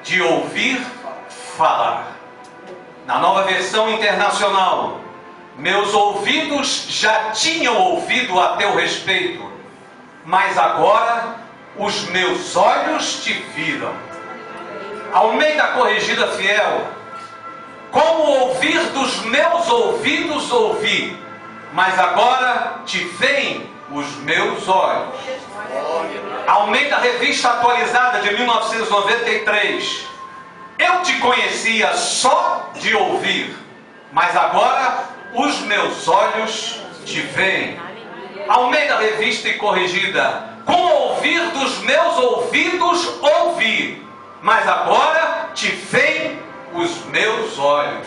De ouvir falar. Na Nova Versão Internacional, meus ouvidos já tinham ouvido a teu respeito, mas agora os meus olhos te viram. Almeida Corrigida Fiel, como ouvir dos meus ouvidos ouvi, mas agora te veem os meus olhos. Almeida Revista Atualizada de 1993. Eu te conhecia só de ouvir, mas agora os meus olhos te veem. Almeida Revista e Corrigida. Com ouvir dos meus ouvidos ouvi, mas agora te veem os meus olhos.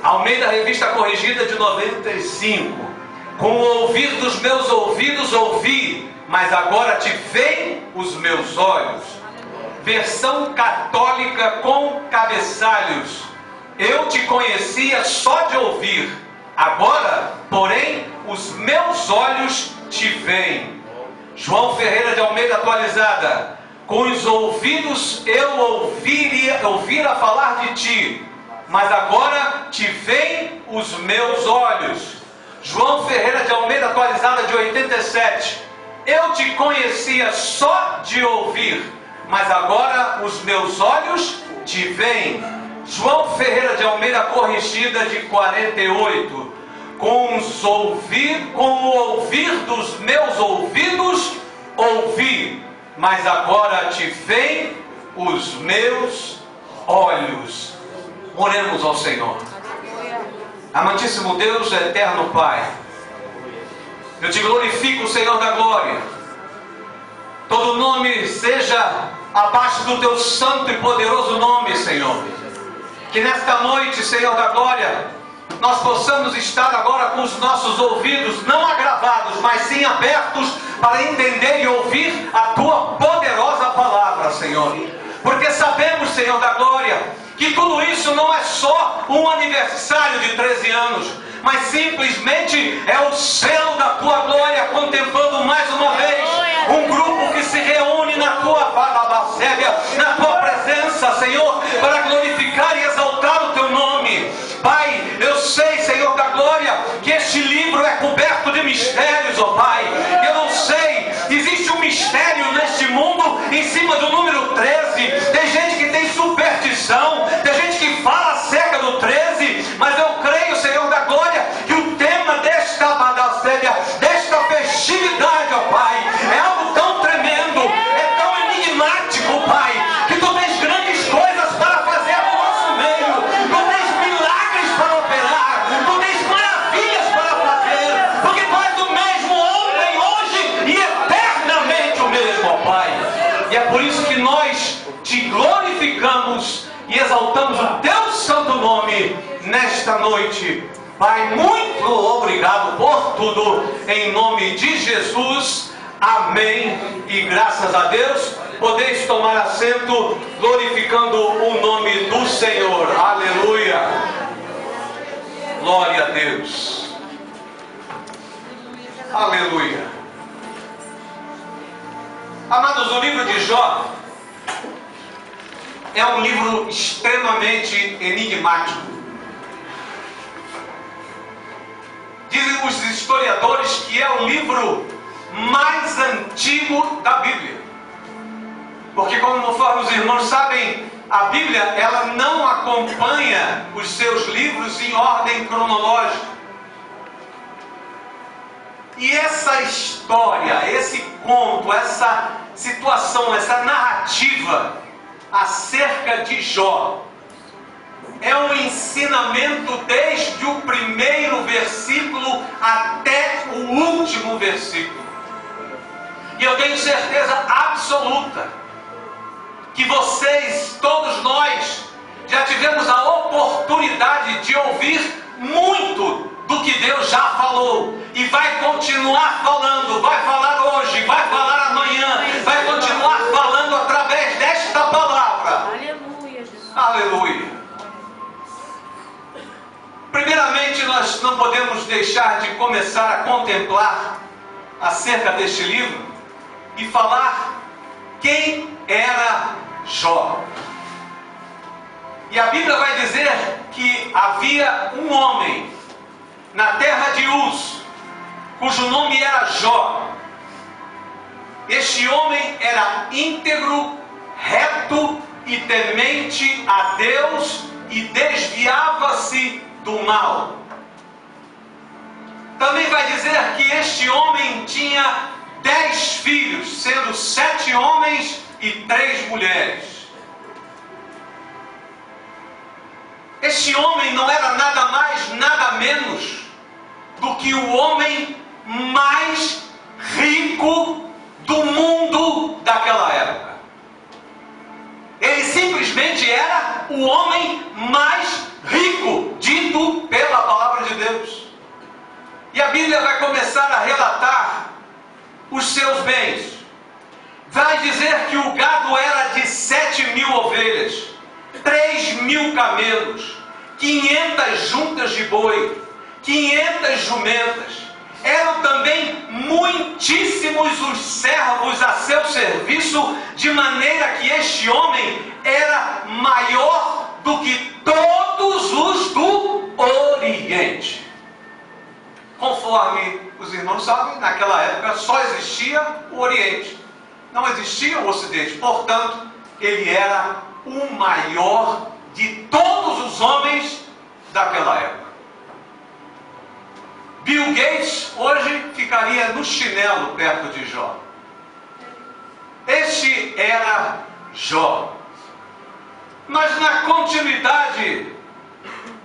Almeida Revista Corrigida de 95. Com o ouvir dos meus ouvidos ouvi, mas agora te veem os meus olhos. Versão católica com cabeçalhos. Eu te conhecia só de ouvir, agora, porém, os meus olhos te veem. João Ferreira de Almeida Atualizada. Com os ouvidos eu ouvira falar de ti, mas agora te veem os meus olhos. João Ferreira de Almeida Atualizada de 87. Eu te conhecia só de ouvir, mas agora os meus olhos te veem. João Ferreira de Almeida Corrigida de 48. Com o ouvir dos meus ouvidos ouvi, mas agora te veem os meus olhos. Oremos ao Senhor. Amantíssimo Deus, eterno Pai, eu te glorifico, Senhor da glória. Todo nome seja abaixo do teu santo e poderoso nome, Senhor. Que nesta noite, Senhor da glória, nós possamos estar agora com os nossos ouvidos não agravados, mas sim abertos para entender e ouvir a tua poderosa palavra, Senhor. Porque sabemos, Senhor da glória, que tudo isso não é só um aniversário de 13 anos, mas simplesmente é o selo da tua glória, contemplando mais uma vez um grupo que se reúne na tua na tua presença, Senhor, para glorificar e exaltar o teu nome. Pai, eu sei, Senhor da glória, que este livro é coberto de mistérios, ó Pai. Eu não sei, existe um mistério neste mundo em cima do número 13. Tem gente que tem superstição, tem gente que fala acerca do 13, mas eu creio, Senhor da glória, que o tema desta festividade, ó Pai, é algo tão tremendo, é tão enigmático, Pai, que tu tens grandes coisas para fazer no nosso meio, tu tens milagres para operar, tu tens maravilhas para fazer, porque tu és o mesmo ontem, hoje e eternamente o mesmo, ó Pai. E é por isso que nós te glorificamos e exaltamos o teu santo nome nesta noite. Pai, muito obrigado por tudo, em nome de Jesus, amém, e graças a Deus, podeis tomar assento, glorificando o nome do Senhor, aleluia, glória a Deus, aleluia. Amados, o livro de Jó é um livro extremamente enigmático. Dizem os historiadores que é o livro mais antigo da Bíblia. Porque, conforme os irmãos sabem, a Bíblia ela não acompanha os seus livros em ordem cronológica. E essa história, esse conto, essa situação, essa narrativa acerca de Jó é um ensinamento desde o primeiro versículo até o último versículo. E eu tenho certeza absoluta que vocês, todos nós, já tivemos a oportunidade de ouvir muito do que Deus já falou e vai continuar falando, vai falar hoje, vai falar amanhã, vai continuar falando através desta palavra. Aleluia, Jesus. Aleluia. Primeiramente, nós não podemos deixar de começar a contemplar acerca deste livro e falar quem era Jó. E a Bíblia vai dizer que havia um homem na terra de Uz, cujo nome era Jó. Este homem era íntegro, reto e temente a Deus e desviava-se do mal. Também vai dizer que este homem tinha 10 filhos, sendo 7 homens e 3 mulheres. Este homem não era nada mais, nada menos do que o homem mais rico do mundo daquela época. Ele simplesmente era o homem mais rico, dito pela palavra de Deus. E a Bíblia vai começar a relatar os seus bens. Vai dizer que o gado era de 7.000 ovelhas, 3.000 camelos, 500 juntas de boi, 500 jumentas. Eram também muitíssimos os servos a seu serviço, de maneira que este homem era maior do que todos os do Oriente. Conforme os irmãos sabem, naquela época só existia o Oriente, não existia o Ocidente. Portanto, ele era o maior de todos os homens daquela época. Bill Gates hoje ficaria no chinelo perto de Jó. Este era Jó. Mas na continuidade,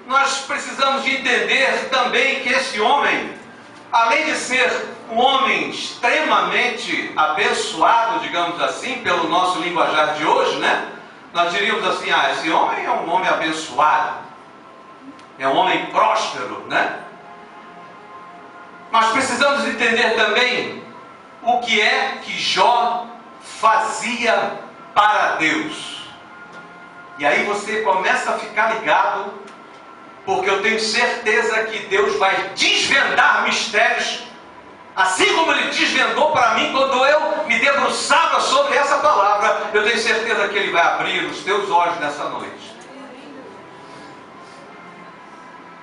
nós precisamos de entender também que esse homem, além de ser um homem extremamente abençoado, digamos assim, pelo nosso linguajar de hoje, né? Nós diríamos assim, esse homem é um homem abençoado, é um homem próspero, né? Mas precisamos entender também o que é que Jó fazia para Deus. E aí você começa a ficar ligado, porque eu tenho certeza que Deus vai desvendar mistérios, assim como Ele desvendou para mim quando eu me debruçava sobre essa palavra. Eu tenho certeza que Ele vai abrir os teus olhos nessa noite.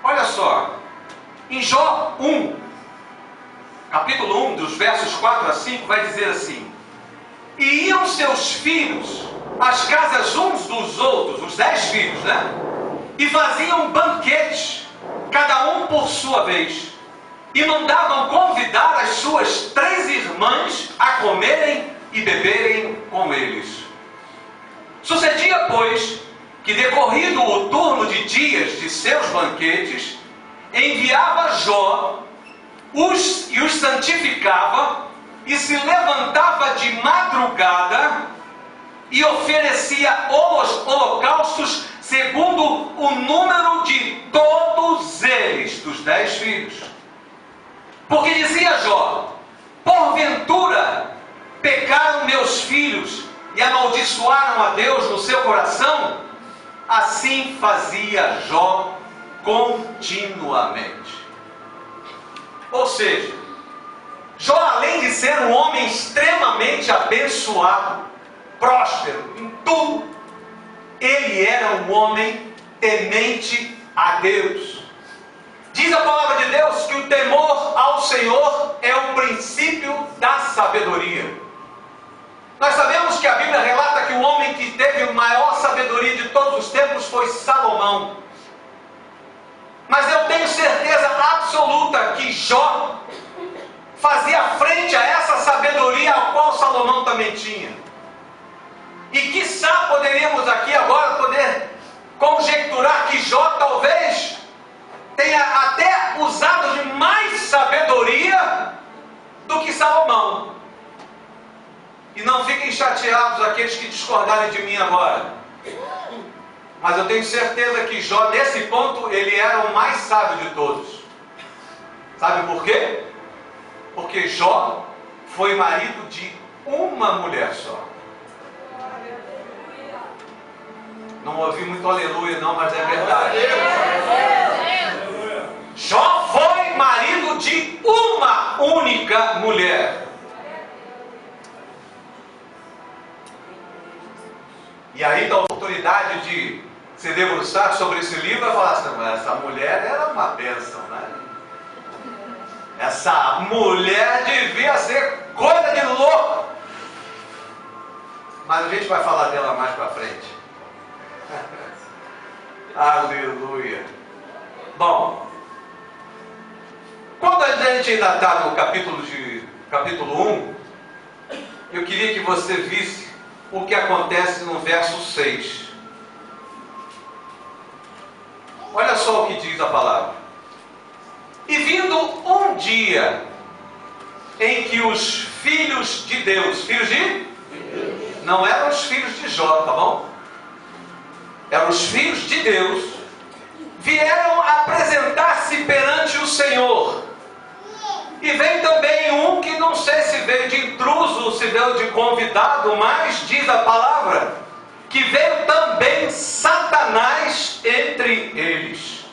Olha só, em Jó 1, capítulo 1, dos versos 4 a 5, vai dizer assim: e iam seus filhos às casas uns dos outros, os 10 filhos, né? E faziam banquetes, cada um por sua vez, e mandavam convidar as suas 3 irmãs a comerem e beberem com eles. Sucedia, pois, que decorrido o turno de dias de seus banquetes, enviava Jó e os santificava, e se levantava de madrugada e oferecia holocaustos segundo o número de todos eles, dos 10 filhos. Porque dizia Jó: porventura pecaram meus filhos e amaldiçoaram a Deus no seu coração? Assim fazia Jó continuamente. Ou seja, Jó, além de ser um homem extremamente abençoado, próspero em tudo, ele era um homem temente a Deus. Diz a palavra de Deus que o temor ao Senhor é o princípio da sabedoria. Nós sabemos que a Bíblia relata que o homem que teve a maior sabedoria de todos os tempos foi Salomão. Mas eu tenho certeza absoluta que Jó fazia frente a essa sabedoria a qual Salomão também tinha. E quiçá poderíamos aqui agora poder conjecturar que Jó talvez tenha até usado de mais sabedoria do que Salomão. E não fiquem chateados aqueles que discordarem de mim agora. Mas eu tenho certeza que Jó, nesse ponto, ele era o mais sábio de todos. Sabe por quê? Porque Jó foi marido de uma mulher só. Não ouvi muito aleluia não, mas é verdade. Jó foi marido de uma única mulher. E aí, da oportunidade de se debruçar sobre esse livro, vai falar assim: mas essa mulher era uma bênção, né? Essa mulher devia ser coisa de louco. Mas a gente vai falar dela mais para frente. Aleluia. Bom, quando a gente ainda está no capítulo 1, eu queria que você visse o que acontece no verso 6. Olha só o que diz a palavra. E vindo um dia em que os filhos de Deus, filhos de? Não eram os filhos de Jó, tá bom? Eram os filhos de Deus, vieram apresentar-se perante o Senhor. E vem também um que não sei se veio de intruso ou se veio de convidado, mas diz a palavra que veio também Satanás entre eles.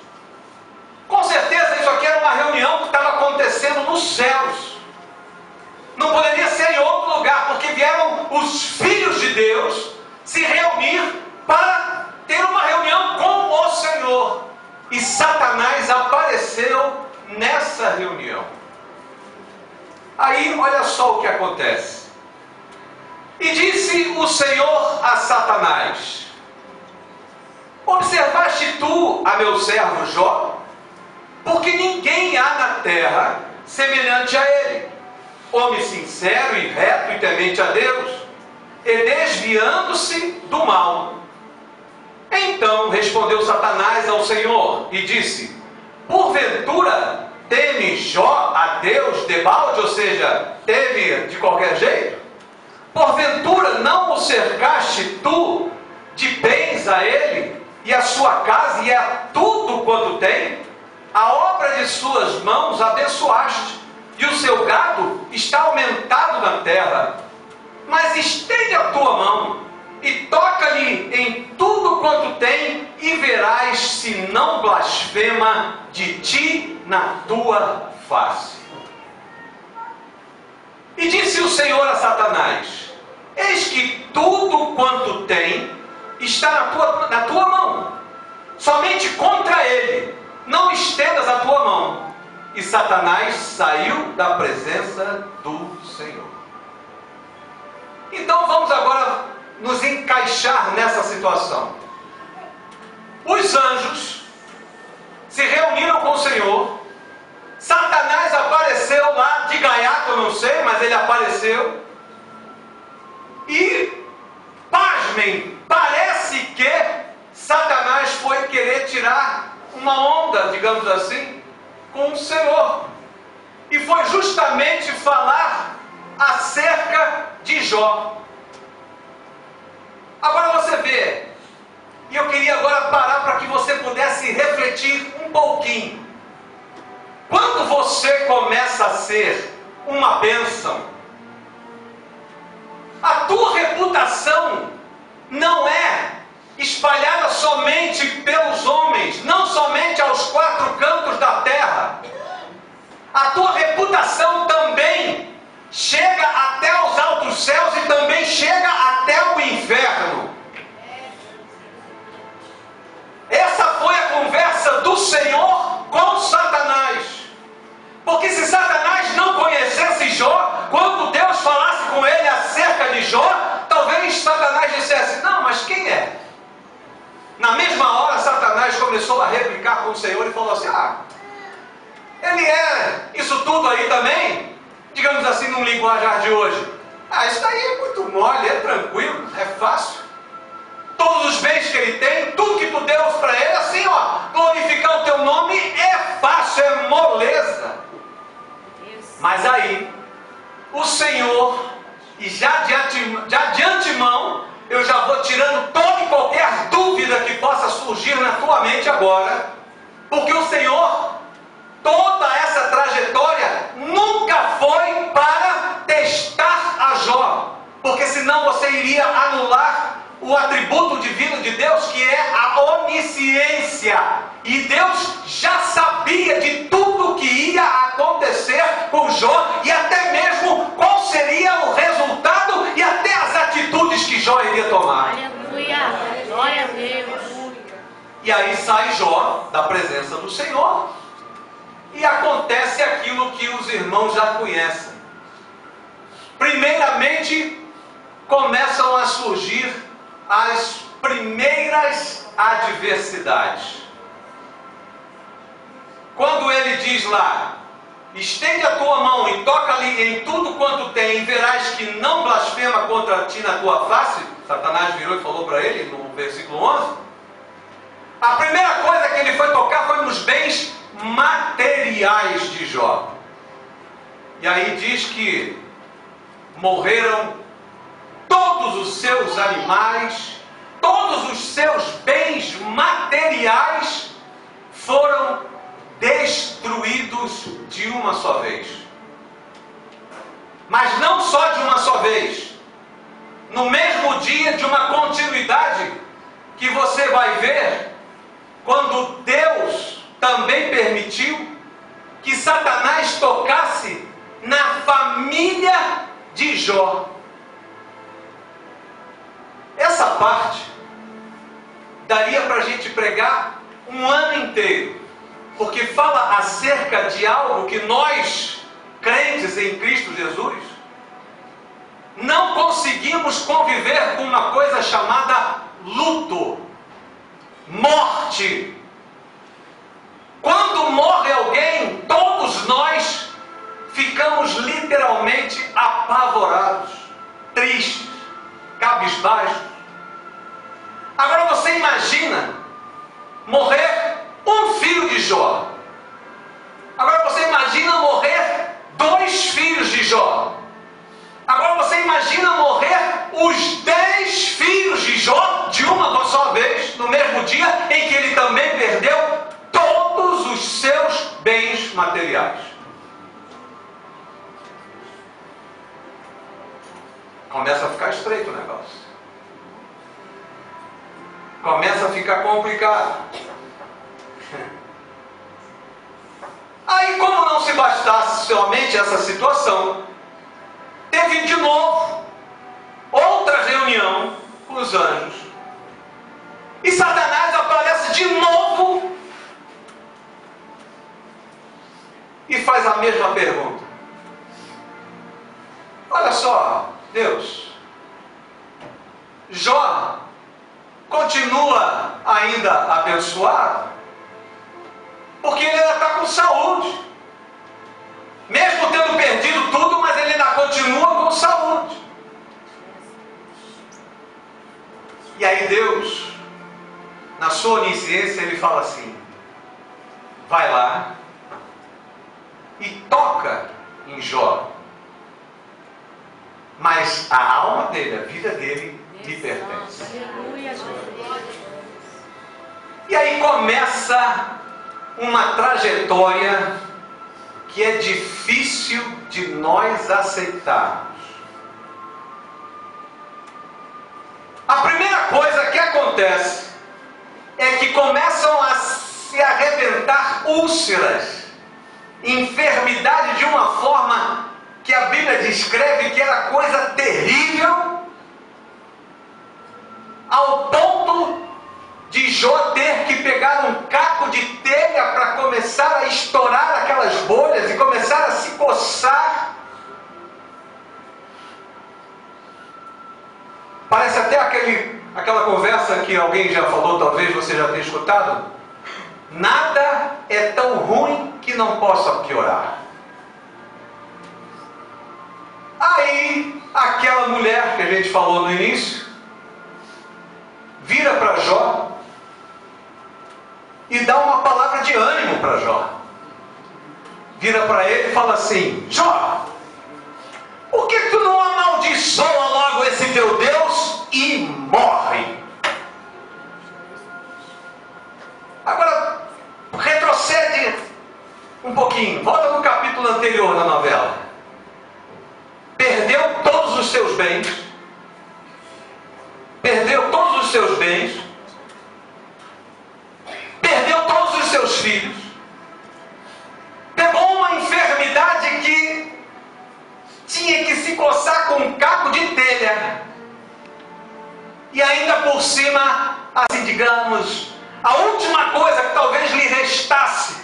Com certeza isso aqui era uma reunião que estava acontecendo nos céus. Não poderia ser em outro lugar, porque vieram os filhos de Deus se reunir para ter uma reunião com o Senhor. E Satanás apareceu nessa reunião. Aí, olha só o que acontece. E disse o Senhor a Satanás: observaste tu a meu servo Jó? Porque ninguém há na terra semelhante a ele, homem sincero e reto e temente a Deus, e desviando-se do mal. Então respondeu Satanás ao Senhor e disse: porventura teme Jó a Deus debalde, ou seja, teme de qualquer jeito? Porventura não o cercaste tu de bens a ele, e a sua casa, e a tudo quanto tem? A obra de suas mãos abençoaste, e o seu gado está aumentado na terra. Mas estende a tua mão, e toca-lhe em tudo quanto tem, e verás se não blasfema de ti na tua face. E disse o Senhor a Satanás: eis que tudo quanto tem está na tua mão, somente contra ele não estendas a tua mão. E Satanás saiu da presença do Senhor. Então vamos agora nos encaixar nessa situação. Os anjos se reuniram com o Senhor. Satanás apareceu lá de gaiato, eu não sei, mas ele apareceu. E, pasmem, parece que Satanás foi querer tirar uma onda, digamos assim, com o Senhor. E foi justamente falar acerca de Jó. Agora você vê, e eu queria agora parar para que você pudesse refletir um pouquinho. Quando você começa a ser uma bênção, a tua reputação não é espalhada somente pelos homens, não somente aos quatro cantos da terra. A tua reputação também chega até os altos céus e também chega até o inferno. Essa foi a conversa do Senhor com Satanás. Porque se Satanás não conhecesse Jó, quando Deus falasse com ele acerca de Jó, talvez Satanás dissesse: não, mas quem é? Na mesma hora Satanás começou a replicar com o Senhor e falou assim: ele é isso tudo aí também? Digamos assim, num linguajar de hoje. Isso daí é muito mole, é tranquilo, é fácil. Todos os bens que ele tem, tudo que tu deu para ele, assim, glorificar o teu nome é fácil, é moleza. Mas aí, o Senhor, e já de antemão, eu já vou tirando toda e qualquer dúvida que possa surgir na tua mente agora, porque o Senhor, toda essa trajetória, nunca foi para testar a Jó, porque senão você iria anular o atributo divino de Deus, que é a onisciência. E Deus já sabia de tudo que ia acontecer com Jó, e até mesmo qual seria o resultado e até as atitudes que Jó iria tomar. Aleluia. E aí sai Jó da presença do Senhor e acontece aquilo que os irmãos já conhecem. Primeiramente, começam a surgir as primeiras adversidades. Quando ele diz lá: estende a tua mão e toca-lhe em tudo quanto tem, e verás que não blasfema contra ti na tua face. Satanás virou e falou para ele no versículo 11. A primeira coisa que ele foi tocar foi nos bens materiais de Jó. E aí diz que morreram todos os seus animais, todos os seus bens materiais foram destruídos de uma só vez. Mas não só de uma só vez. No mesmo dia, de uma continuidade que você vai ver, quando Deus também permitiu que Satanás tocasse na família de Jó. Essa parte daria para a gente pregar um ano inteiro, porque fala acerca de algo que nós, crentes em Cristo Jesus, não conseguimos conviver com uma coisa chamada luto, morte. Quando morre alguém, todos nós ficamos literalmente apavorados, tristes, cabisbaixos. Agora você imagina morrer um filho de Jó. Agora você imagina morrer 2 filhos de Jó. Agora você imagina morrer os 10 filhos de Jó de uma só vez, no mesmo dia em que ele também perdeu todos os seus bens materiais. Começa a ficar estreito o negócio. Começa a ficar complicado. Aí, como não se bastasse somente essa situação, teve de novo outra reunião com os anjos. E Satanás aparece de novo e faz a mesma pergunta. Olha só, Deus, Jó continua ainda abençoado, porque ele ainda está com saúde. Mesmo tendo perdido tudo, mas ele ainda continua com saúde. E aí Deus, na sua onisciência, ele fala assim: vai lá e toca em Jó, mas a alma dele, a vida dele, lhe pertence. E aí começa uma trajetória que é difícil de nós aceitarmos. A primeira coisa que acontece é que começam a se arrebentar úlceras, enfermidade de uma forma que a Bíblia descreve que era coisa terrível, ao ponto de Jó ter que pegar um caco de telha para começar a estourar aquelas bolhas e começar a se coçar. Parece até aquela conversa que alguém já falou, talvez você já tenha escutado. Nada é tão ruim que não possa piorar. Aí, aquela mulher que a gente falou no início, vira para Jó e dá uma palavra de ânimo para Jó. Vira para ele e fala assim: Jó, por que tu não amaldiçoa logo esse teu Deus e morre? Agora, retrocede um pouquinho, volta no capítulo anterior da novela. Perdeu todos os seus bens, perdeu todos os seus bens, perdeu todos os seus filhos, pegou uma enfermidade que tinha que se coçar com um caco de telha, e ainda por cima, assim digamos, A última coisa que talvez lhe restasse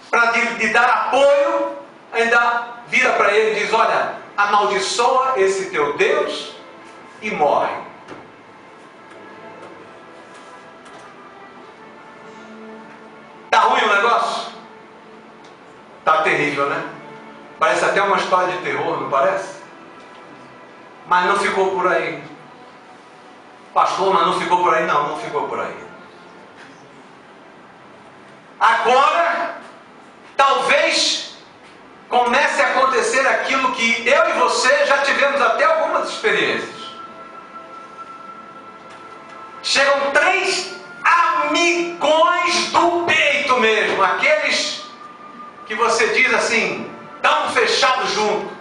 para lhe dar apoio, ainda vira para ele e diz: olha, amaldiçoa esse teu Deus e morre. Tá ruim o negócio? Tá terrível, né? Parece até uma história de terror, não parece? Mas não ficou por aí. Pastor, mas não ficou por aí? Não, não ficou por aí. Agora, talvez comece a acontecer aquilo que eu e você já tivemos até algumas experiências. Chegam 3 amigões do peito mesmo, aqueles que você diz assim: estamos fechados juntos,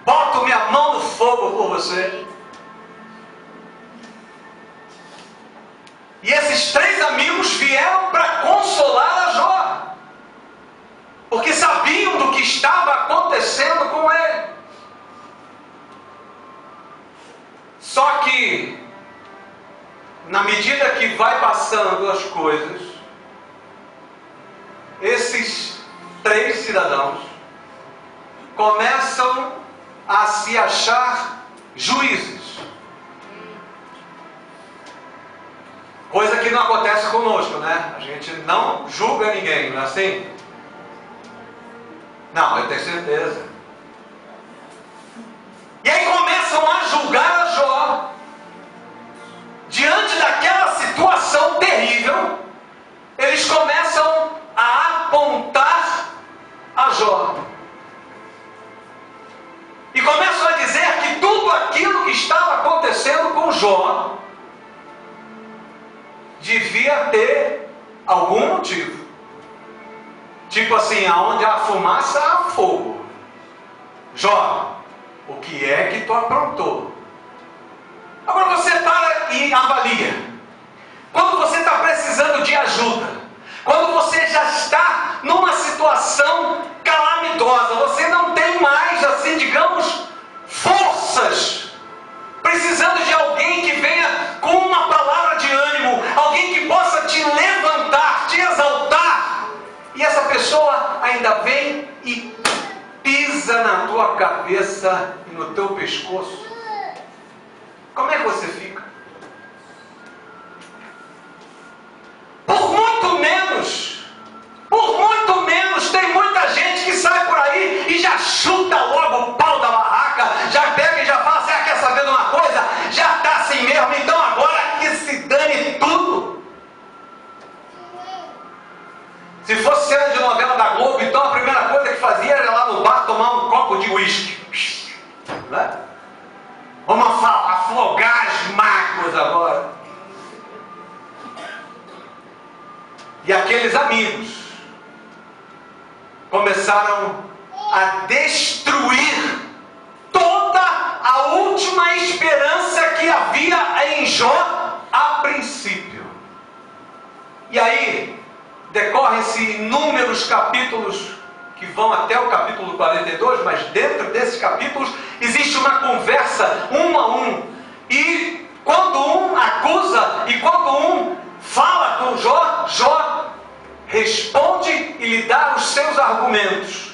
boto minha mão no fogo por você. E esses 3 amigos vieram para consolar a Jó, porque sabiam do que estava acontecendo com ele. Só que, na medida que vai passando as coisas, esses 3 cidadãos começam a se achar juízes. Coisa que não acontece conosco, né? A gente não julga ninguém, não é assim? Não, eu tenho certeza. E aí começam a julgar a Jó. Diante daquela situação terrível, eles começam a apontar a Jó. E começam a dizer que tudo aquilo que estava acontecendo com Jó devia ter algum motivo. Tipo assim, aonde há fumaça, há fogo. Jó, o que é que tu aprontou? Agora você para e avalia. Quando você está precisando de ajuda, quando você já está numa situação calamitosa, você não tem mais, assim, digamos, forças, precisando de alguém que venha com uma palavra de ânimo, alguém que possa te levantar, te exaltar, e essa pessoa ainda vem e pisa na tua cabeça e no teu pescoço. Como é que você fica? Por muito menos, tem muita gente que sai por aí e já chuta logo o pau da barraca, já pega e já fala assim: quer saber de uma coisa? Já está assim mesmo, então agora que se dane tudo. Se fosse cena de novela da Globo, então a primeira coisa que fazia era ir lá no bar tomar um copo de uísque, né? Vamos afogar as mágoas agora. E aqueles amigos começaram a destruir toda a última esperança que havia em Jó a princípio. E aí decorrem-se inúmeros capítulos que vão até o capítulo 42, mas dentro desses capítulos existe uma conversa um a um. E quando um acusa e quando um fala com Jó, Jó responde e lhe dá os seus argumentos.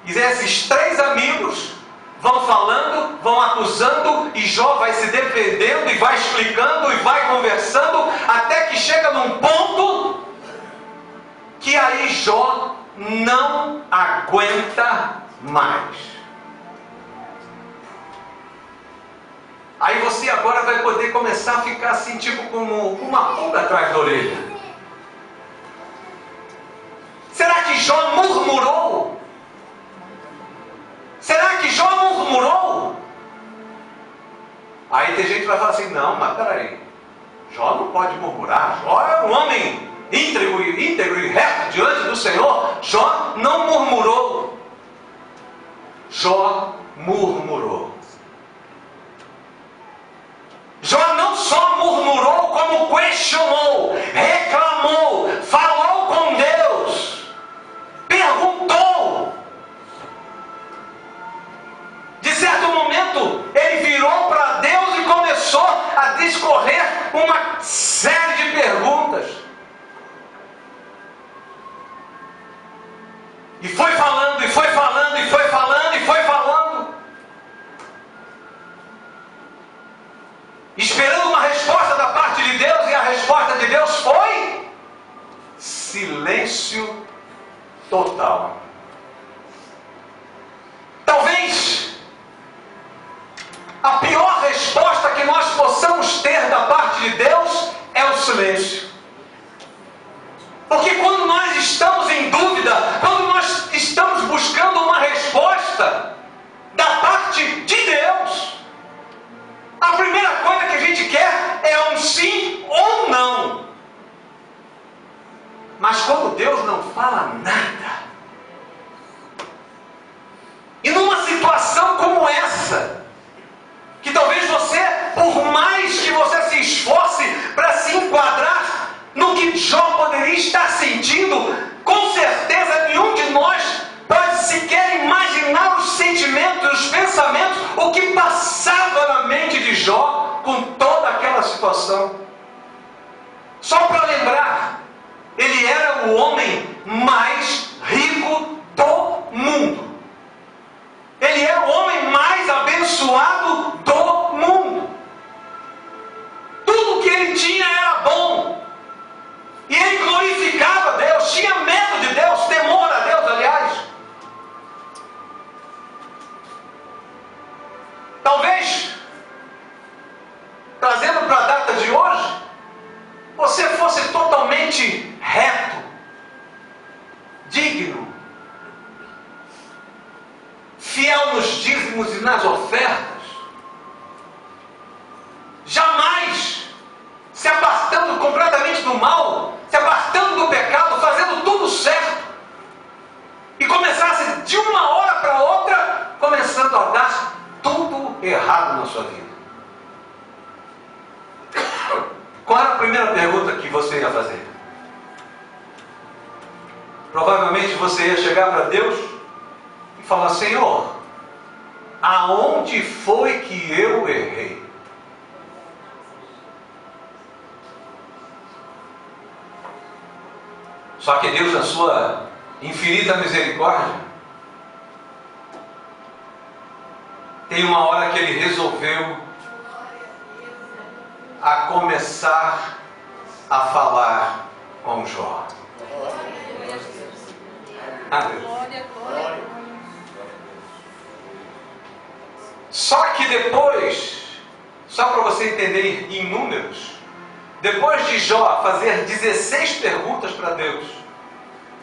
E esses 3 amigos vão falando, vão acusando, e Jó vai se defendendo e vai explicando e vai conversando, até que chega num ponto que aí Jó não aguenta mais. Aí você agora vai poder começar a ficar assim, tipo como uma pulga atrás da orelha. Será que Jó murmurou? Será que Jó murmurou? Aí tem gente que vai falar assim: não, mas peraí, Jó não pode murmurar. Jó é um homem íntegro e reto diante do Senhor. Jó não murmurou. Jó murmurou. Jó não só murmurou, como questionou, reclamou, falou com Deus, perguntou. De certo momento, ele virou para Deus e começou a discorrer uma série de perguntas. esperando uma resposta da parte de Deus, e a resposta de Deus foi silêncio total. Talvez a pior resposta que nós possamos ter da parte de Deus é o silêncio. Porque quando nós estamos em dúvida, quando nós estamos buscando uma resposta da parte de Deus, a primeira coisa que a gente quer é um sim ou não. Mas quando Deus não fala nada, e numa situação como essa, que talvez você, por mais que você se esforce para se enquadrar no que Jó poderia estar sentindo, com certeza nenhum de nós pode sequer imaginar os sentimentos, os pensamentos, o que passava na mente de Jó com toda aquela situação. Só para lembrar, ele era o homem mais rico do mundo. Ele era o homem mais abençoado do mundo. Tudo que ele tinha era bom. E ele glorificava a Deus, tinha medo de Deus, temor a Deus, aliás. Talvez, trazendo para a data de hoje, você fosse totalmente reto, digno, fiel nos dízimos e nas ofertas, jamais se apartando completamente do mal, se apartando do pecado, fazendo tudo certo, e começasse de uma hora para outra, começando a dar tudo errado na sua vida. Qual era a primeira pergunta que você ia fazer? Provavelmente você ia chegar para Deus e falar: Senhor, aonde foi que eu errei? Só que Deus, na sua infinita misericórdia, tem uma hora que Ele resolveu a começar a falar com Jó. Só que depois, só para você entender em números, depois de Jó fazer 16 perguntas para Deus,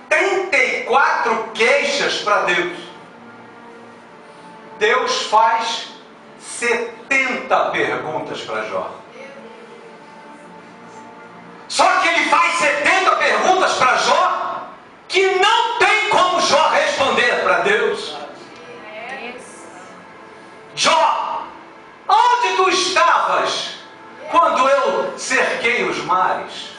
34 queixas para Deus, Deus faz 70 perguntas para Jó. Só que Ele faz 70 perguntas para Jó que não tem como Jó responder para Deus. Jó, onde tu estavas quando eu cerquei os mares?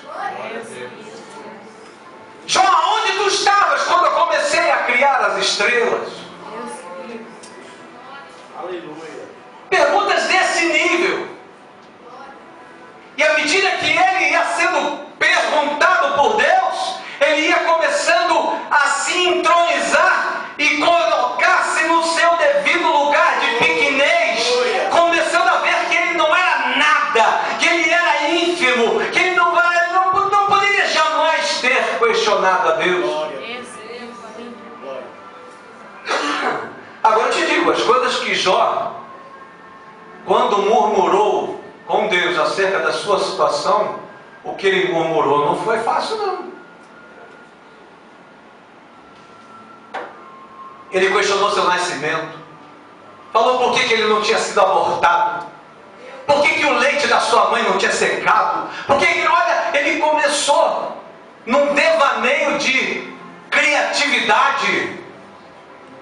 Jó, onde tu estavas quando eu comecei a criar as estrelas? Aleluia. Perguntas desse nível. E à medida que ele ia sendo perguntado por Deus, ele ia começando a se entronizar e colocar-se no seu devido lugar de pequenez, começando a ver que ele não era nada, que ele era ínfimo, que ele não poderia jamais ter questionado a Deus. Agora eu te digo, as coisas que Jó, quando murmurou com Deus acerca da sua situação, o que ele murmurou não foi fácil, não. Ele questionou seu nascimento, falou por que ele não tinha sido abortado, por que o leite da sua mãe não tinha secado, porque olha, ele começou num devaneio de criatividade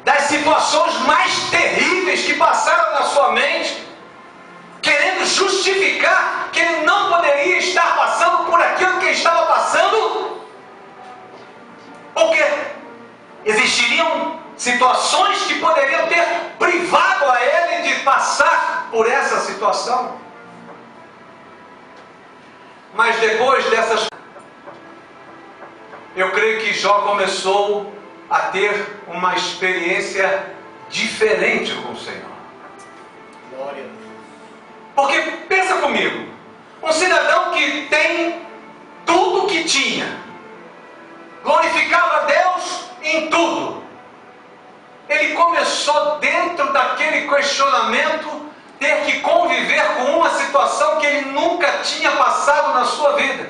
das situações mais terríveis que passaram na sua mente, querendo justificar que ele não poderia estar passando por aquilo que ele estava passando, porque existiriam situações que poderiam ter privado a ele de passar por essa situação. Mas depois dessas, eu creio que Jó começou a ter uma experiência diferente com o Senhor. Glória. Porque pensa comigo, tinha passado na sua vida,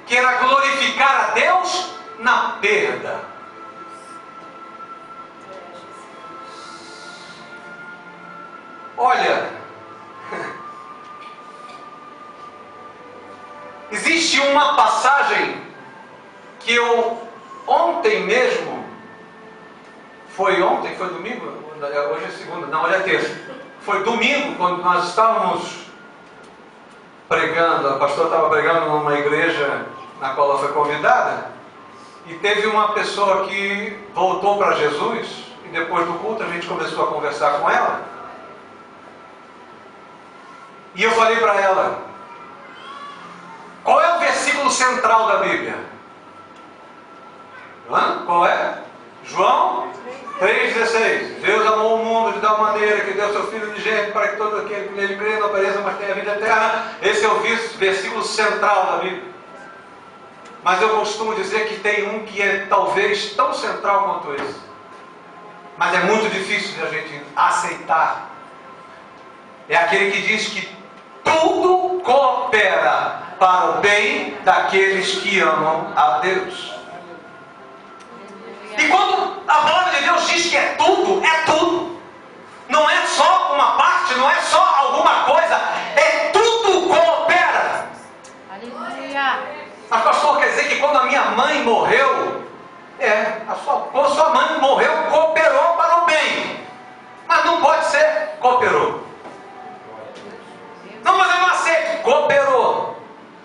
que era glorificar a Deus na perda. Olha, existe uma passagem que eu ontem mesmo, foi ontem, foi domingo? Hoje é segunda, não, hoje é terça. Foi domingo, quando nós estávamos pregando, a pastora estava pregando numa igreja na qual ela foi convidada, e teve uma pessoa que voltou para Jesus, e depois do culto a gente começou a conversar com ela, e eu falei para ela, qual é o versículo central da Bíblia? Qual é? João 3,16. Deus amou o mundo de tal maneira que deu seu Filho unigênito para que todo aquele que nele crê não pereça, mas tenha vida eterna. Esse é o versículo central da Bíblia. Mas eu costumo dizer que tem um que é talvez tão central quanto esse. Mas é muito difícil de a gente aceitar. É aquele que diz que tudo coopera para o bem daqueles que amam a Deus. E quando a palavra de Deus diz que é tudo, é tudo. Não é só uma parte, não é só alguma coisa, é tudo coopera. Aleluia. Mas pastor, quer dizer que quando a minha mãe morreu, quando sua mãe morreu, cooperou para o bem. Mas não pode ser cooperou. Não, mas eu não aceito. Cooperou.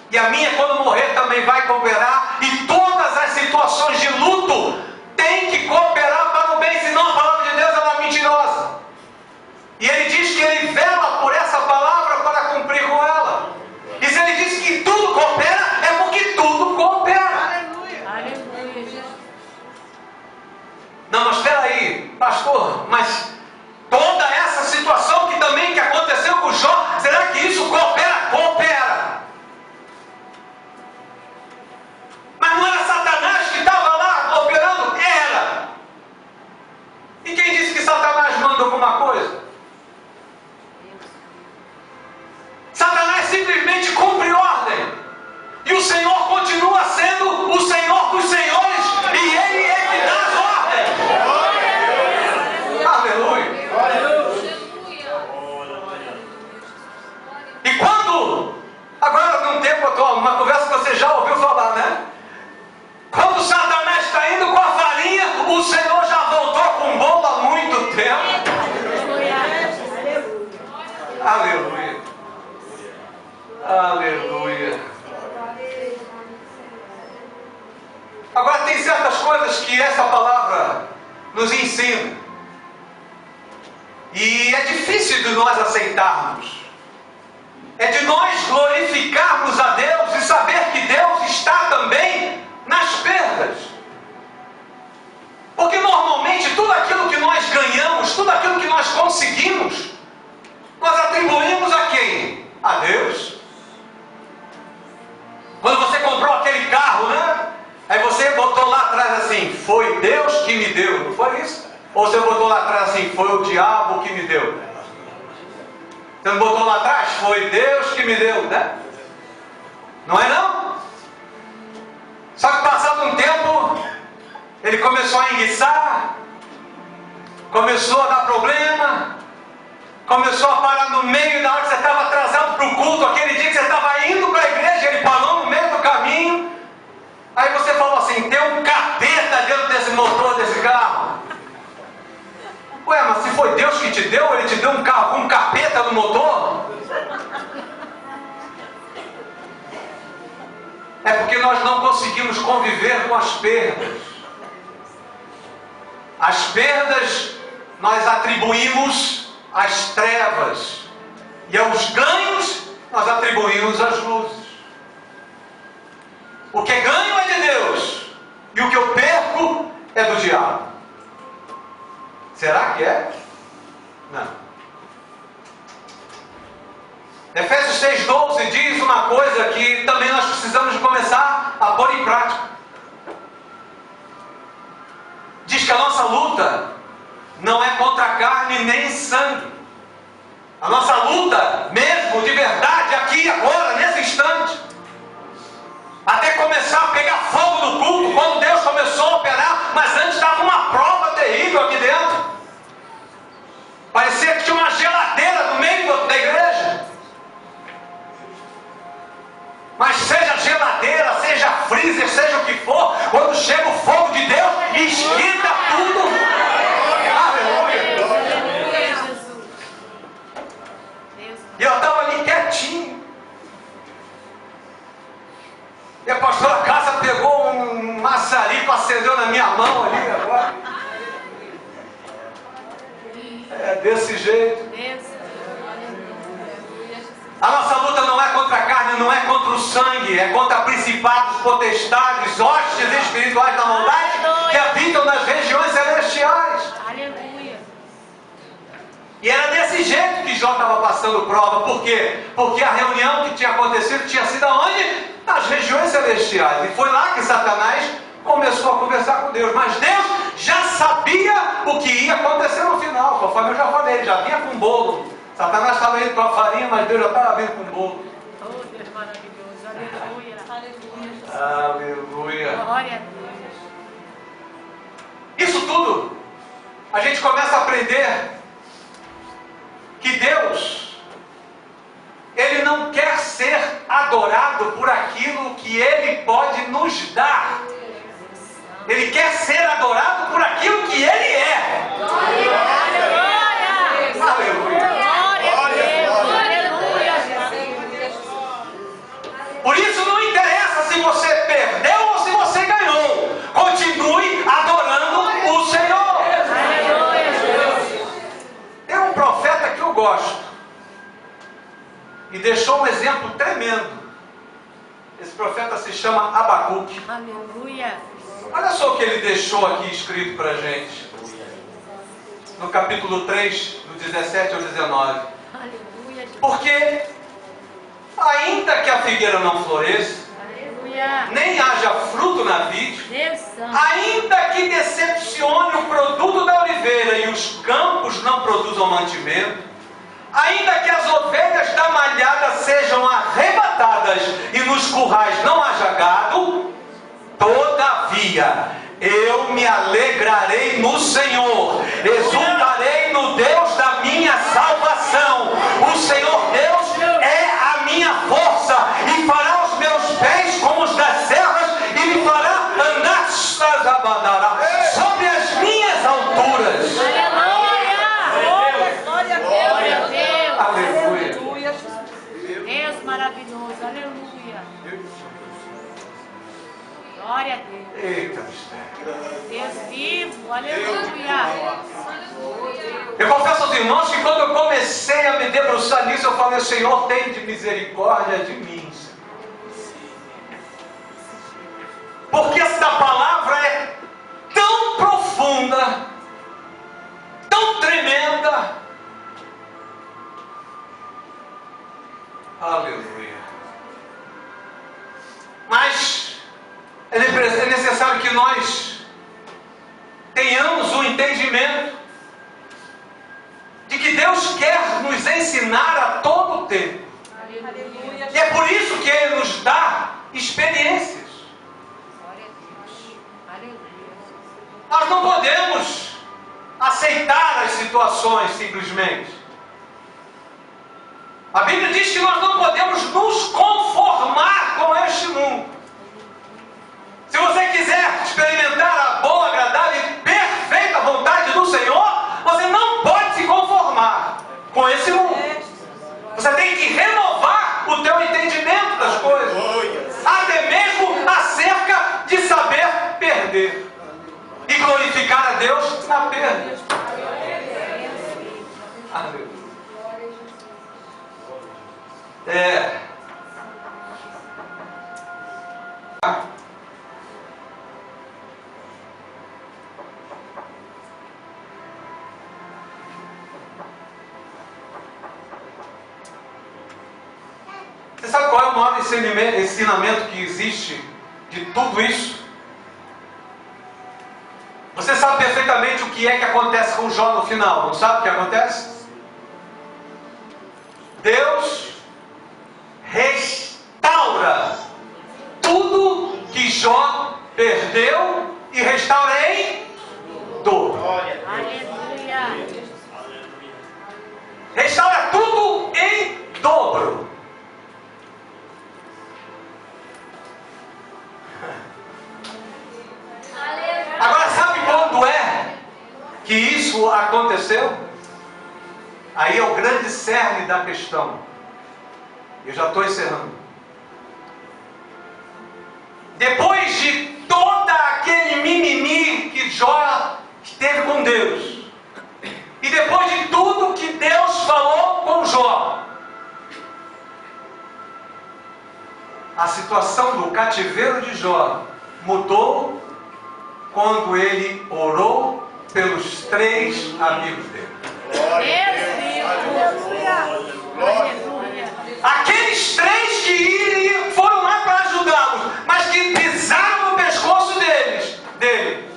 E a minha, quando morrer, também vai cooperar. E todas as situações de luto tem que cooperar para o bem, senão a palavra de Deus é mentirosa. E ele diz que ele vela por essa palavra para cumprir com ela. E se ele diz que tudo coopera, é porque tudo coopera. Aleluia. Não, mas espera aí, pastor, mas toda essa situação que aconteceu com Jó, será que isso coopera? Coopera. Mas não era Satanás que estava lá operando? Era. E quem disse que Satanás manda alguma coisa? Satanás simplesmente cumpre ordem. E o Senhor continua sendo o Senhor dos senhores. E Ele é que dá as ordens. Aleluia. E quando, agora num tempo atual, uma conversa que você já ouviu falar, né? Quando Satanás está indo com a farinha, o Senhor já voltou com o bolo há muito tempo. Aleluia. Aleluia. Agora tem certas coisas que essa palavra nos ensina. E é difícil de nós aceitarmos. É de nós glorificarmos a Deus e saber que Deus está também nas perdas. Porque normalmente tudo aquilo que nós ganhamos, tudo aquilo que nós conseguimos, nós atribuímos a quem? A Deus. Quando você comprou aquele carro, né? Aí você botou lá atrás assim, foi Deus que me deu, não foi isso? Ou você botou lá atrás assim, foi o diabo que me deu? Você não botou lá atrás? Foi Deus que me deu, né? Não é não? Só que passado um tempo, ele começou a enguiçar, começou a dar problema, começou a parar no meio da hora que você estava atrasado para o culto, aquele dia que você estava indo para a igreja, ele parou no meio do caminho, aí você falou assim, tem um capeta dentro desse motor desse carro. Ué, mas se foi Deus que te deu, Ele te deu um carro com um capeta no motor? É porque nós não conseguimos conviver com as perdas. As perdas nós atribuímos às trevas. E aos ganhos nós atribuímos às luzes. O que ganho é de Deus. E o que eu perco é do diabo. Será que é? Não. Efésios 6,12 diz uma coisa que também nós precisamos começar a pôr em prática. Diz que a nossa luta não é contra carne nem sangue. A nossa luta, mesmo de verdade, aqui e agora, mas antes estava uma prova terrível aqui dentro. Parecia que tinha uma geladeira no meio da igreja. Mas seja geladeira, seja freezer, seja o que for, quando chega o fogo de Deus, esquenta tudo. Aleluia. E eu estava ali quietinho. E a pastora Cássia pegou um maçarico, acendeu na minha mão ali agora. É desse jeito. A nossa luta não é contra a carne, não é contra o sangue, é contra principados, potestades, hostes espirituais da maldade que habitam nas regiões celestiais. Aleluia. E era desse jeito que Jó estava passando prova. Por quê? Porque a reunião que tinha acontecido tinha sido aonde? Nas regiões celestiais. E foi lá que Satanás começou a conversar com Deus. Mas Deus já sabia o que ia acontecer no final. Conforme eu já falei, já vinha com bolo. Satanás estava indo com a farinha, mas Deus já estava vindo com o bolo. Oh, Deus maravilhoso. Aleluia. Aleluia. Glória a Deus. Isso tudo, a gente começa a aprender que Deus, Ele não quer ser adorado por aquilo que Ele pode nos dar. Ele quer ser adorado por aquilo que Ele é. Aleluia. Aleluia. Por isso não interessa se você perdeu ou se você ganhou. Continue adorando o Senhor. Tem um profeta que eu gosto. E deixou um exemplo tremendo. Esse profeta se chama Abacuque. Aleluia. Olha só o que ele deixou aqui escrito para a gente. No capítulo 3, do 17 ao 19. Aleluia. Porque ainda que a figueira não floresça, Aleluia. nem haja fruto na vide, Deus santo. ainda que decepcione o produto da oliveira e os campos não produzam mantimento, ainda que as ovelhas da malhada sejam arrebatadas e nos currais não haja gado, todavia eu me alegrarei no Senhor, exultarei no Deus da minha salvação. O Senhor Deus é a minha força e fará os meus pés como os das serras e me fará andar sobre as minhas alturas. Aleluia. Glória a Deus. Aleluia. Deus maravilhoso. Aleluia. Glória a Deus. Eita, mistério. Deus vivo. Aleluia. Eu confesso aos irmãos que quando eu comecei a me debruçar nisso, eu falei: Senhor, tem de misericórdia de mim. Porque esta palavra é tão profunda, tão tremenda. Aleluia. Mas é necessário que nós tenhamos um entendimento de que Deus quer nos ensinar a todo tempo. Aleluia. E é por isso que Ele nos dá experiências. Glória a Deus. Aleluia. Nós não podemos aceitar as situações simplesmente. A Bíblia diz que nós não podemos nos conformar com este mundo. Se você quiser experimentar a boa, agradável e perfeita vontade do Senhor, você não pode se conformar com esse mundo. Você tem que renovar o teu entendimento das coisas, até mesmo acerca de saber perder e glorificar a Deus na perda. Aleluia. Você sabe qual é o maior ensinamento que existe de tudo isso? Você sabe perfeitamente o que é que acontece com Jó no final, não sabe o que acontece? Deus restaura tudo que Jó perdeu e restaura em isso aconteceu? Aí é o grande cerne da questão. Eu já estou encerrando. Depois de todo aquele mimimi que Jó teve com Deus, e depois de tudo que Deus falou com Jó, a situação do cativeiro de Jó mudou quando ele orou pelos 3 amigos dele. Aqueles 3 que foram lá para ajudá-los, mas que pisaram no pescoço dele.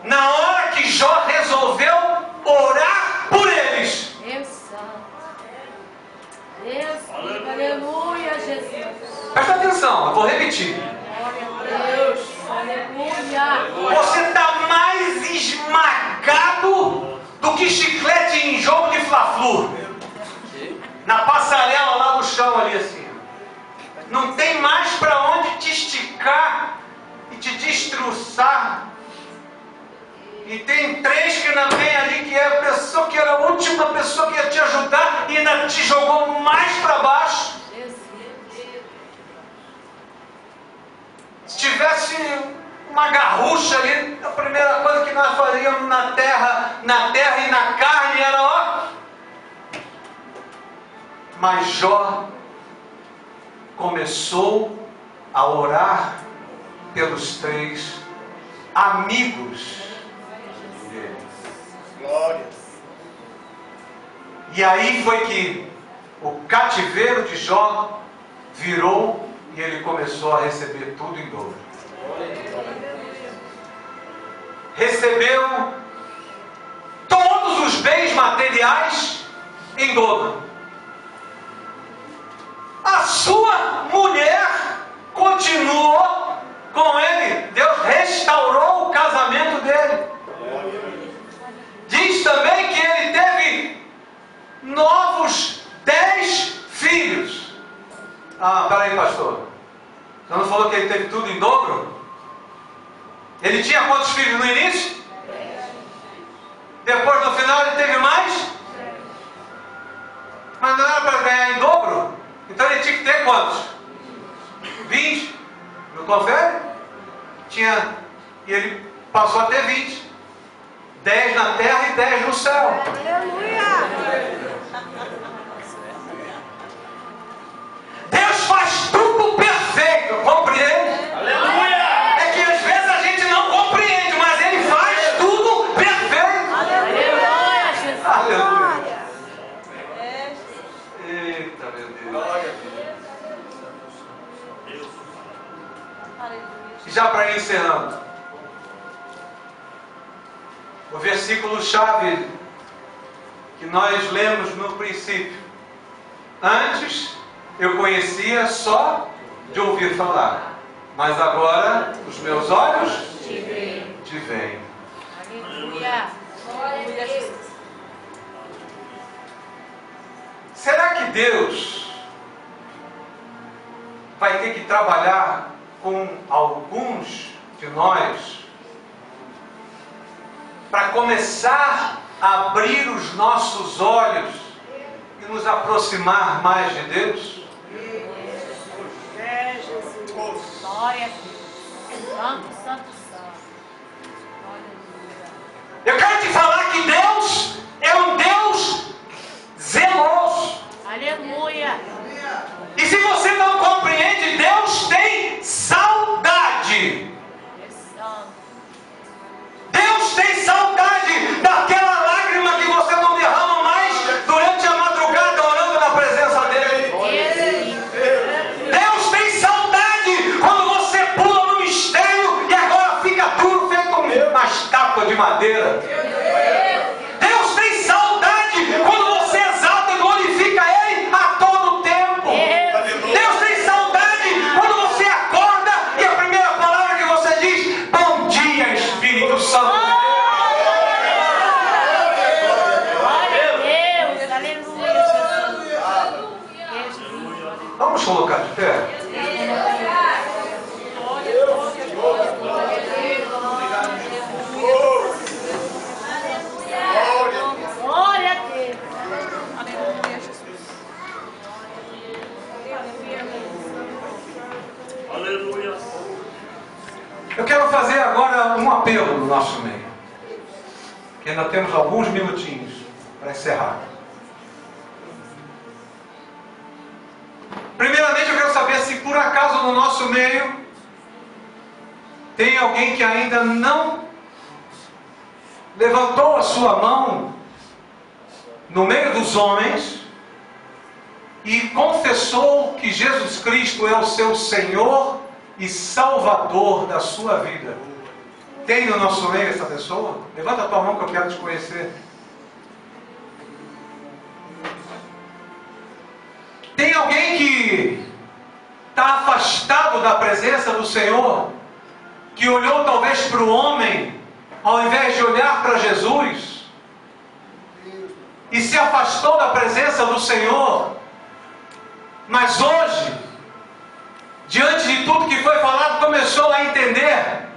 Na hora que Jó resolveu orar por eles. Deus Santo. Deus, aleluia, Jesus. Presta atenção, eu vou repetir. Glória a Deus, aleluia. Você está mais esmagado do que chiclete em jogo de Fla-Flu. Na passarela lá no chão ali assim. Não tem mais para onde te esticar e te destruçar. E tem 3 que ainda vem ali, que é a pessoa que era a última pessoa que ia te ajudar e ainda te jogou mais para baixo. Se tivesse uma garrucha ali, a primeira coisa que nós faríamos na terra e na carne era ó. Mas Jó começou a orar pelos 3 amigos dele. Glória. E aí foi que o cativeiro de Jó virou e ele começou a receber tudo em dobro. Recebeu todos os bens materiais em dobro. A sua mulher continuou com ele. Deus restaurou o casamento dele. Diz também que ele teve novos 10 filhos. Ah, peraí, pastor. Você não falou que ele teve tudo em dobro? Ele tinha quantos filhos no início? Depois, no final, ele teve mais? Mas não era para ganhar em dobro? Então ele tinha que ter quantos? 20. Não confere? Tinha. E ele passou a ter 20. 10 na terra e 10 no céu. Deus faz tudo perfeito. Compreende? Aleluia! É que às vezes a gente não compreende, mas Ele faz tudo perfeito. Aleluia, Jesus. Aleluia. Eita, meu Deus. Glória a Deus. E já para ir encerrando, o versículo chave que nós lemos no princípio. Antes eu conhecia só de ouvir falar, mas agora os meus olhos te veem. Aleluia. Glória a Deus. Será que Deus vai ter que trabalhar com alguns de nós para começar a abrir os nossos olhos e nos aproximar mais de Deus? Glória a Deus. Santo, santo, santo. Aleluia. Eu quero te falar que Deus é um Deus zeloso. Aleluia. E se você não compreende, Deus tem saudade. Deus tem saudade daquela lágrima que você não derrama mais durante a madrugada orando na presença dEle. Deus tem saudade quando você pula no mistério e agora fica duro feito uma estátua de madeira. Deus tem saudade quando você exalta e glorifica Ele a todo tempo. Deus tem saudade quando você acorda e a primeira palavra que você diz: bom dia, Espírito Santo. Glória a Deus. Aleluia, Jesus. Vamos colocar de pé? Eu quero fazer agora um apelo no nosso meio, que ainda temos alguns minutinhos para encerrar. Primeiramente, eu quero saber se por acaso no nosso meio tem alguém que ainda não levantou a sua mão no meio dos homens e confessou que Jesus Cristo é o seu Senhor e Salvador da sua vida. Tem no nosso meio essa pessoa? Levanta a tua mão que eu quero te conhecer. Tem alguém que está afastado da presença do Senhor, que olhou talvez para o homem ao invés de olhar para Jesus e se afastou da presença do Senhor, mas hoje, diante de tudo que foi falado, começou a entender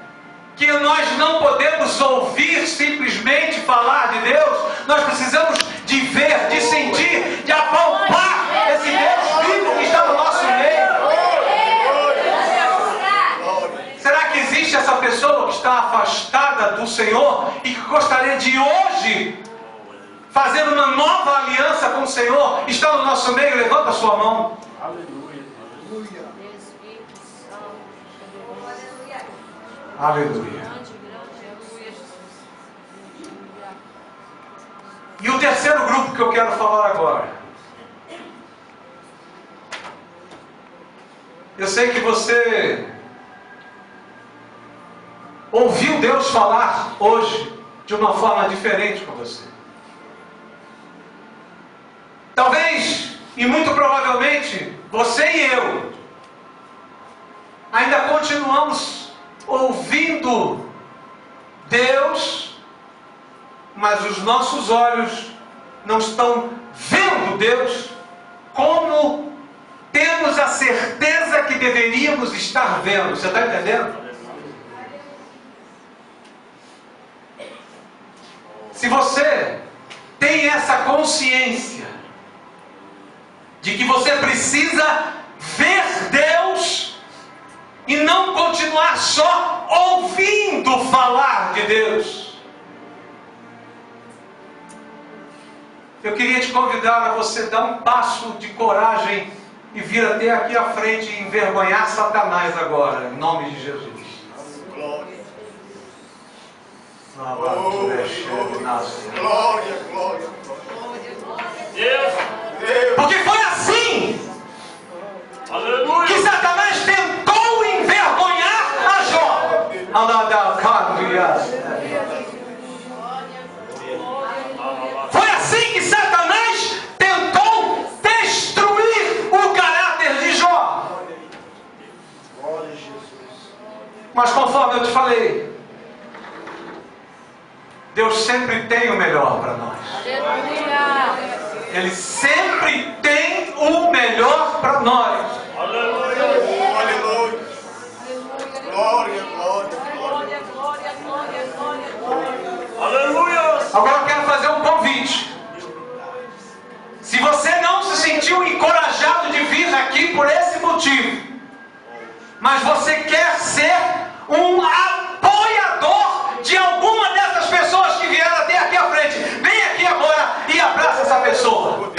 que nós não podemos ouvir simplesmente falar de Deus, nós precisamos de ver, de sentir, de apalpar esse Deus vivo que está no nosso meio. Será que existe essa pessoa que está afastada do Senhor e que gostaria de hoje fazer uma nova aliança com o Senhor? Está no nosso meio? Levanta a sua mão. Aleluia. E o terceiro grupo que eu quero falar agora. Eu sei que você ouviu Deus falar hoje de uma forma diferente com você. Talvez, e muito provavelmente, você e eu ainda continuamos ouvindo Deus, mas os nossos olhos não estão vendo Deus como temos a certeza que deveríamos estar vendo. Você está entendendo? Se você tem essa consciência de que você precisa ver Deus e não continuar só ouvindo falar de Deus, eu queria te convidar a você dar um passo de coragem e vir até aqui à frente e envergonhar Satanás agora, em nome de Jesus. Glória, glória. Porque foi assim que Satanás tentou envergonhar a Jó. Foi assim que Satanás tentou destruir o caráter de Jó. Mas conforme eu te falei, Deus sempre tem o melhor para nós. Ele sempre tem o melhor para nós. Aleluia. Aleluia. Glória, glória. Glória, glória, glória, glória. Aleluia. Agora eu quero fazer um convite. Se você não se sentiu encorajado de vir aqui por esse motivo, mas você quer ser um apoiador de alguma dessas pessoas que vieram até aqui à frente, vem aqui agora e abraça essa pessoa.